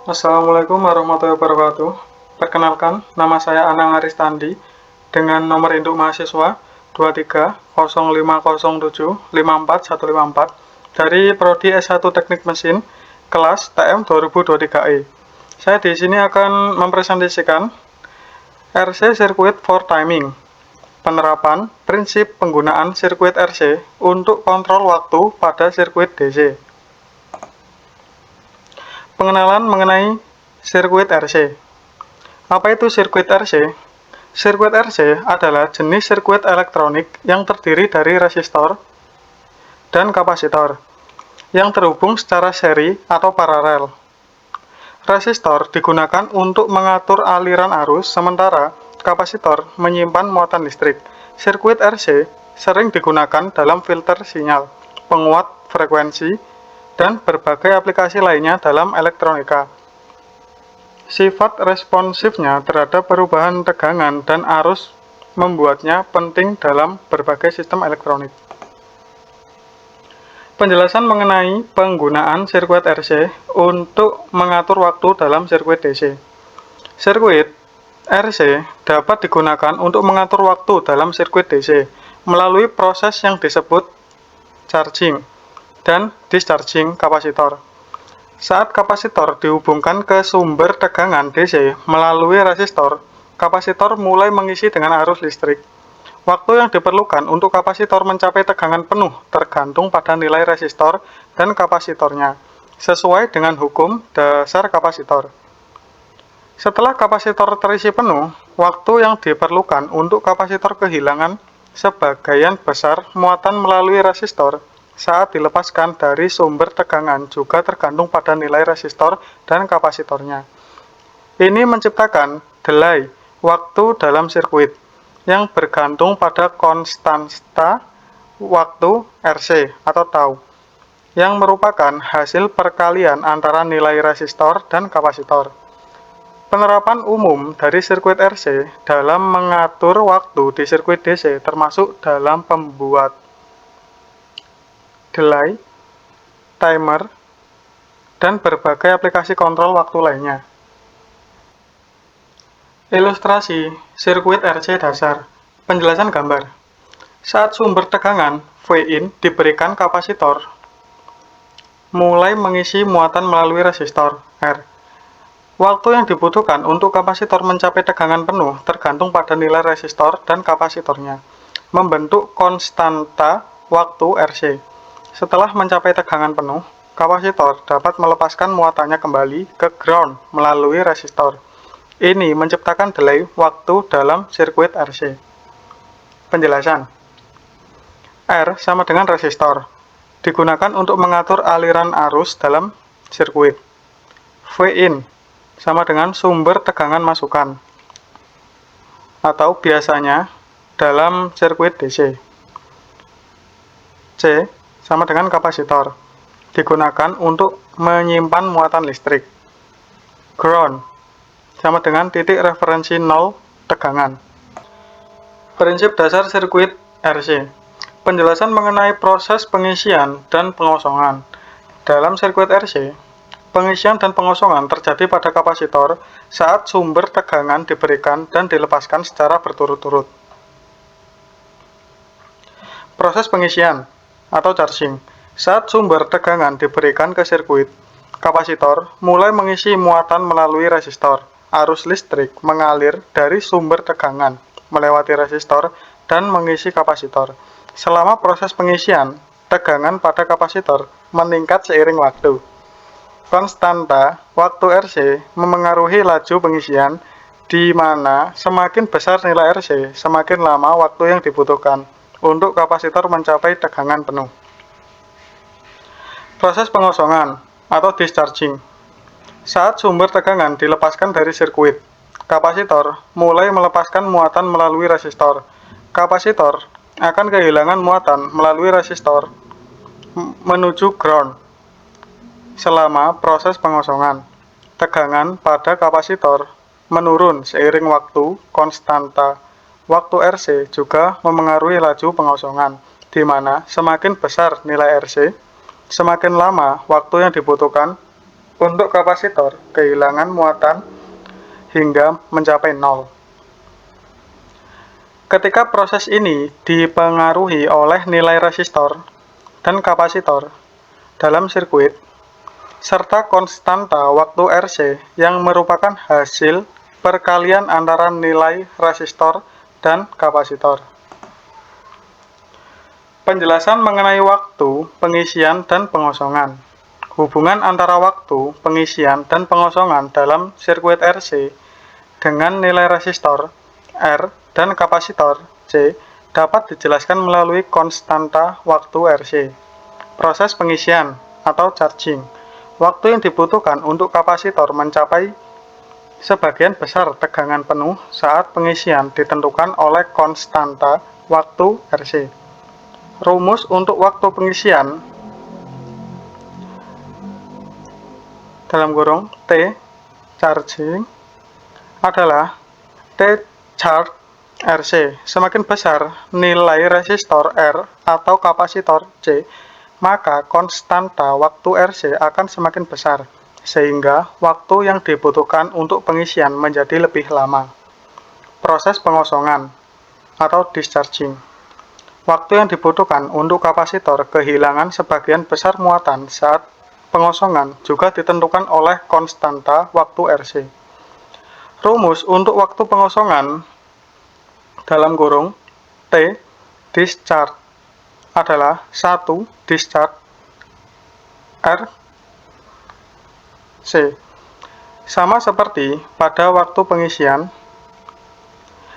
Assalamualaikum warahmatullahi wabarakatuh. Perkenalkan, nama saya Anang Aristandi dengan nomor induk mahasiswa 230507545154 dari Prodi S1 Teknik Mesin kelas TM 2023E. Saya di sini akan mempresentasikan RC Circuit for Timing. Penerapan prinsip penggunaan sirkuit RC untuk kontrol waktu pada sirkuit DC. Pengenalan mengenai sirkuit RC. Apa itu sirkuit RC? Sirkuit RC adalah jenis sirkuit elektronik yang terdiri dari resistor dan kapasitor yang terhubung secara seri atau paralel. Resistor digunakan untuk mengatur aliran arus, sementara kapasitor menyimpan muatan listrik. Sirkuit RC sering digunakan dalam filter sinyal, penguat frekuensi, dan berbagai aplikasi lainnya dalam elektronika. Sifat responsifnya terhadap perubahan tegangan dan arus membuatnya penting dalam berbagai sistem elektronik. Penjelasan mengenai penggunaan sirkuit RC untuk mengatur waktu dalam sirkuit DC. Sirkuit RC dapat digunakan untuk mengatur waktu dalam sirkuit DC melalui proses yang disebut charging dan discharging kapasitor. Saat kapasitor dihubungkan ke sumber tegangan DC melalui resistor, kapasitor mulai mengisi dengan arus listrik. Waktu yang diperlukan untuk kapasitor mencapai tegangan penuh tergantung pada nilai resistor dan kapasitornya, sesuai dengan hukum dasar kapasitor. Setelah kapasitor terisi penuh, waktu yang diperlukan untuk kapasitor kehilangan sebagian besar muatan melalui resistor saat dilepaskan dari sumber tegangan juga tergantung pada nilai resistor dan kapasitornya. Ini menciptakan delay waktu dalam sirkuit yang bergantung pada konstanta waktu RC atau tau, yang merupakan hasil perkalian antara nilai resistor dan kapasitor. Penerapan umum dari sirkuit RC dalam mengatur waktu di sirkuit DC termasuk dalam pembuat delay, timer, dan berbagai aplikasi kontrol waktu lainnya. Ilustrasi sirkuit RC dasar. Penjelasan gambar. Saat sumber tegangan Vin diberikan kapasitor, mulai mengisi muatan melalui resistor R. Waktu yang dibutuhkan untuk kapasitor mencapai tegangan penuh tergantung pada nilai resistor dan kapasitornya, membentuk konstanta waktu RC. Setelah mencapai tegangan penuh, kapasitor dapat melepaskan muatannya kembali ke ground melalui resistor. Ini menciptakan delay waktu dalam sirkuit RC. Penjelasan. R sama dengan resistor, digunakan untuk mengatur aliran arus dalam sirkuit. Vin sama dengan sumber tegangan masukan, atau biasanya dalam sirkuit DC. C sama dengan kapasitor, digunakan untuk menyimpan muatan listrik. Ground sama dengan titik referensi 0 tegangan. Prinsip dasar sirkuit RC. Penjelasan mengenai proses pengisian dan pengosongan. Dalam sirkuit RC, pengisian dan pengosongan terjadi pada kapasitor saat sumber tegangan diberikan dan dilepaskan secara berturut-turut. Proses pengisian atau charging. Saat sumber tegangan diberikan ke sirkuit, kapasitor mulai mengisi muatan melalui resistor. Arus listrik mengalir dari sumber tegangan melewati resistor dan mengisi kapasitor. Selama proses pengisian, tegangan pada kapasitor meningkat seiring waktu. Konstanta waktu RC memengaruhi laju pengisian, di mana semakin besar nilai RC, semakin lama waktu yang dibutuhkan untuk kapasitor mencapai tegangan penuh. Proses pengosongan atau discharging. Saat sumber tegangan dilepaskan dari sirkuit, kapasitor mulai melepaskan muatan melalui resistor. Kapasitor akan kehilangan muatan melalui resistor menuju ground. Selama proses pengosongan, tegangan pada kapasitor menurun seiring waktu. Konstanta waktu RC juga memengaruhi laju pengosongan, di mana semakin besar nilai RC, semakin lama waktu yang dibutuhkan Untuk kapasitor, kehilangan muatan hingga mencapai 0. Ketika proses ini dipengaruhi oleh nilai resistor dan kapasitor dalam sirkuit, serta konstanta waktu RC yang merupakan hasil perkalian antara nilai resistor dan kapasitor. Penjelasan mengenai waktu pengisian dan pengosongan. Hubungan antara waktu pengisian dan pengosongan dalam sirkuit RC dengan nilai resistor R dan kapasitor C dapat dijelaskan melalui konstanta waktu RC. Proses pengisian atau charging. Waktu yang dibutuhkan untuk kapasitor mencapai sebagian besar tegangan penuh saat pengisian ditentukan oleh konstanta waktu RC. Rumus untuk waktu pengisian dalam kurung T charging adalah T charge RC. Semakin besar nilai resistor R atau kapasitor C, maka konstanta waktu RC akan semakin besar, sehingga waktu yang dibutuhkan untuk pengisian menjadi lebih lama. Proses pengosongan atau discharging. Waktu yang dibutuhkan untuk kapasitor kehilangan sebagian besar muatan saat pengosongan juga ditentukan oleh konstanta waktu RC. Rumus untuk waktu pengosongan dalam kurung T discharge adalah 1 discharge R C. Sama seperti pada waktu pengisian,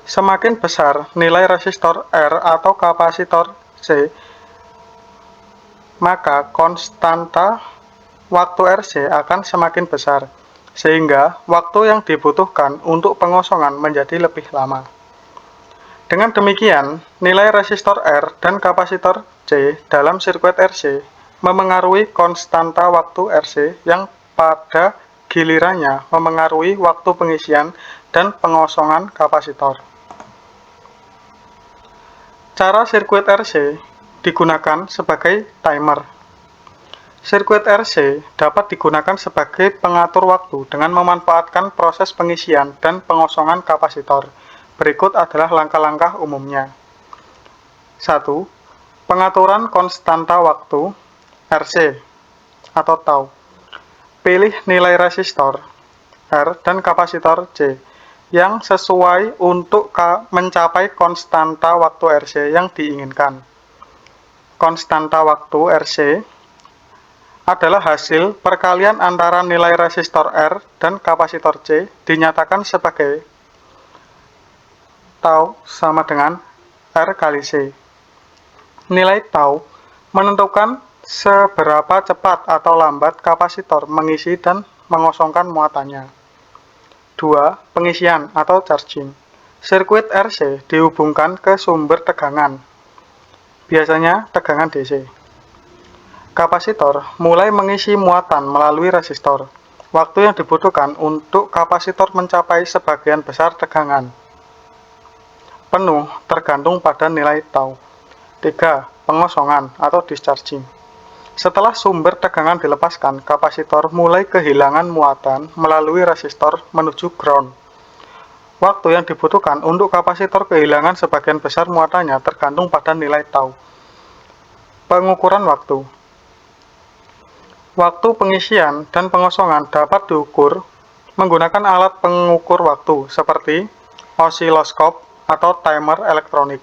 semakin besar nilai resistor R atau kapasitor C, maka konstanta waktu RC akan semakin besar, sehingga waktu yang dibutuhkan untuk pengosongan menjadi lebih lama. Dengan demikian, nilai resistor R dan kapasitor C dalam sirkuit RC memengaruhi konstanta waktu RC yang pada gilirannya memengaruhi waktu pengisian dan pengosongan kapasitor. Cara sirkuit RC digunakan sebagai timer. Sirkuit RC dapat digunakan sebagai pengatur waktu dengan memanfaatkan proses pengisian dan pengosongan kapasitor. Berikut adalah langkah-langkah umumnya. 1. Pengaturan konstanta waktu RC atau tau. Pilih nilai resistor R dan kapasitor C yang sesuai untuk mencapai konstanta waktu RC yang diinginkan. Konstanta waktu RC adalah hasil perkalian antara nilai resistor R dan kapasitor C dinyatakan sebagai tau sama dengan R kali C. Nilai tau menentukan seberapa cepat atau lambat kapasitor mengisi dan mengosongkan muatannya. 2. Pengisian atau charging. Sirkuit RC dihubungkan ke sumber tegangan, biasanya tegangan DC. Kapasitor mulai mengisi muatan melalui resistor. Waktu yang dibutuhkan untuk kapasitor mencapai sebagian besar tegangan penuh tergantung pada nilai tau. 3. Pengosongan atau discharging. Setelah sumber tegangan dilepaskan, kapasitor mulai kehilangan muatan melalui resistor menuju ground. Waktu yang dibutuhkan untuk kapasitor kehilangan sebagian besar muatannya tergantung pada nilai tau. Pengukuran waktu. Waktu pengisian dan pengosongan dapat diukur menggunakan alat pengukur waktu seperti osiloskop atau timer elektronik.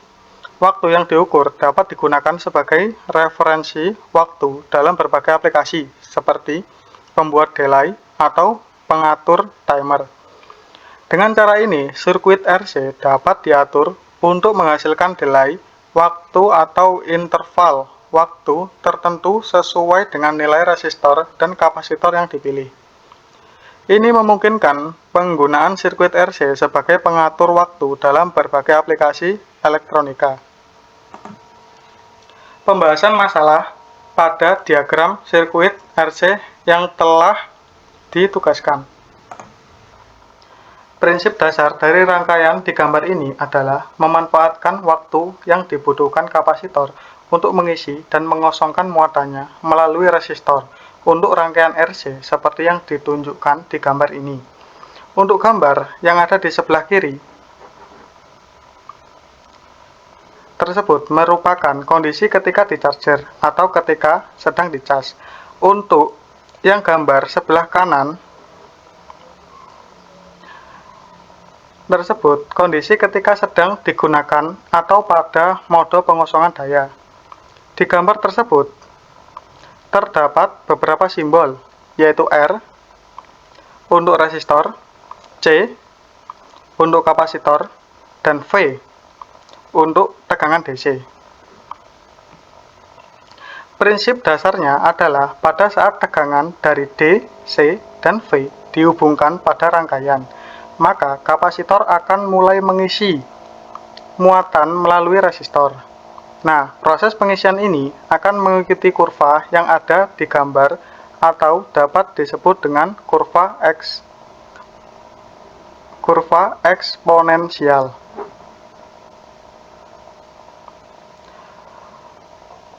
Waktu yang diukur dapat digunakan sebagai referensi waktu dalam berbagai aplikasi seperti pembuat delay atau pengatur timer. Dengan cara ini, sirkuit RC dapat diatur untuk menghasilkan delay waktu atau interval waktu tertentu sesuai dengan nilai resistor dan kapasitor yang dipilih. Ini memungkinkan penggunaan sirkuit RC sebagai pengatur waktu dalam berbagai aplikasi elektronika. Pembahasan masalah pada diagram sirkuit RC yang telah ditugaskan. Prinsip dasar dari rangkaian di gambar ini adalah memanfaatkan waktu yang dibutuhkan kapasitor untuk mengisi dan mengosongkan muatannya melalui resistor. untuk rangkaian RC seperti yang ditunjukkan di gambar ini. Untuk gambar yang ada di sebelah kiri tersebut merupakan kondisi ketika di charger atau ketika sedang dicas. Untuk yang gambar sebelah kanan tersebut kondisi ketika sedang digunakan atau pada mode pengosongan daya. Di gambar tersebut terdapat beberapa simbol, yaitu R untuk resistor, C untuk kapasitor, dan V untuk tegangan DC. Prinsip dasarnya adalah pada saat tegangan dari D, C, dan V dihubungkan pada rangkaian, maka kapasitor akan mulai mengisi muatan melalui resistor. Nah, proses pengisian ini akan mengikuti kurva yang ada di gambar atau dapat disebut dengan kurva eksponensial.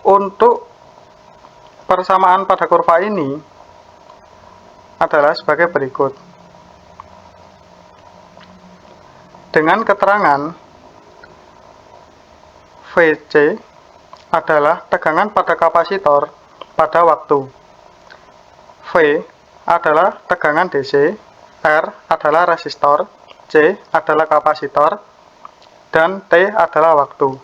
Untuk persamaan pada kurva ini adalah sebagai berikut. Dengan keterangan VC adalah tegangan pada kapasitor pada waktu, V adalah tegangan DC, R adalah resistor, C adalah kapasitor, dan T adalah waktu.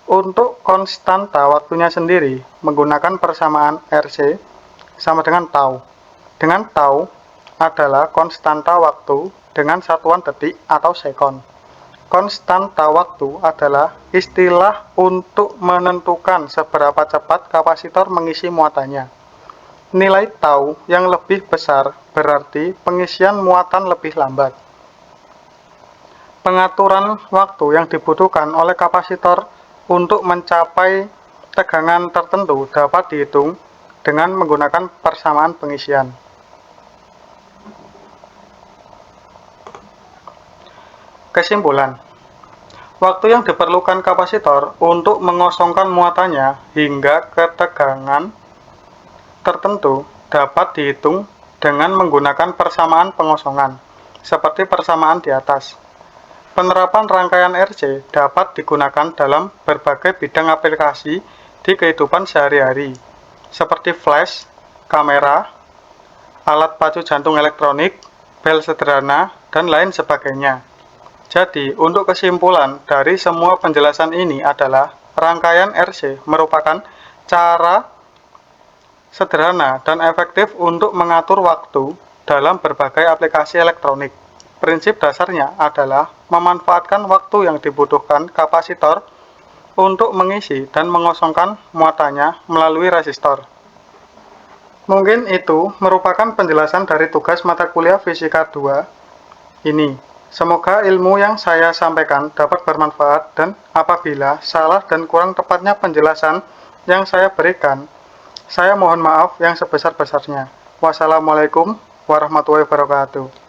Untuk konstanta waktunya sendiri menggunakan persamaan RC sama dengan tau. Dengan tau adalah konstanta waktu dengan satuan detik atau sekon. Konstanta waktu adalah istilah untuk menentukan seberapa cepat kapasitor mengisi muatannya. Nilai tau yang lebih besar berarti pengisian muatan lebih lambat. Pengaturan waktu yang dibutuhkan oleh kapasitor untuk mencapai tegangan tertentu dapat dihitung dengan menggunakan persamaan pengisian. Kesimpulan, waktu yang diperlukan kapasitor untuk mengosongkan muatannya hingga ke tegangan tertentu dapat dihitung dengan menggunakan persamaan pengosongan, seperti persamaan di atas. Penerapan rangkaian RC dapat digunakan dalam berbagai bidang aplikasi di kehidupan sehari-hari, seperti flash, kamera, alat pacu jantung elektronik, bel sederhana, dan lain sebagainya. Jadi, untuk kesimpulan dari semua penjelasan ini adalah rangkaian RC merupakan cara sederhana dan efektif untuk mengatur waktu dalam berbagai aplikasi elektronik. Prinsip dasarnya adalah memanfaatkan waktu yang dibutuhkan kapasitor untuk mengisi dan mengosongkan muatannya melalui resistor. Mungkin itu merupakan penjelasan dari tugas mata kuliah Fisika 2 ini. Semoga ilmu yang saya sampaikan dapat bermanfaat, dan apabila salah dan kurang tepatnya penjelasan yang saya berikan, saya mohon maaf yang sebesar-besarnya. Wassalamualaikum warahmatullahi wabarakatuh.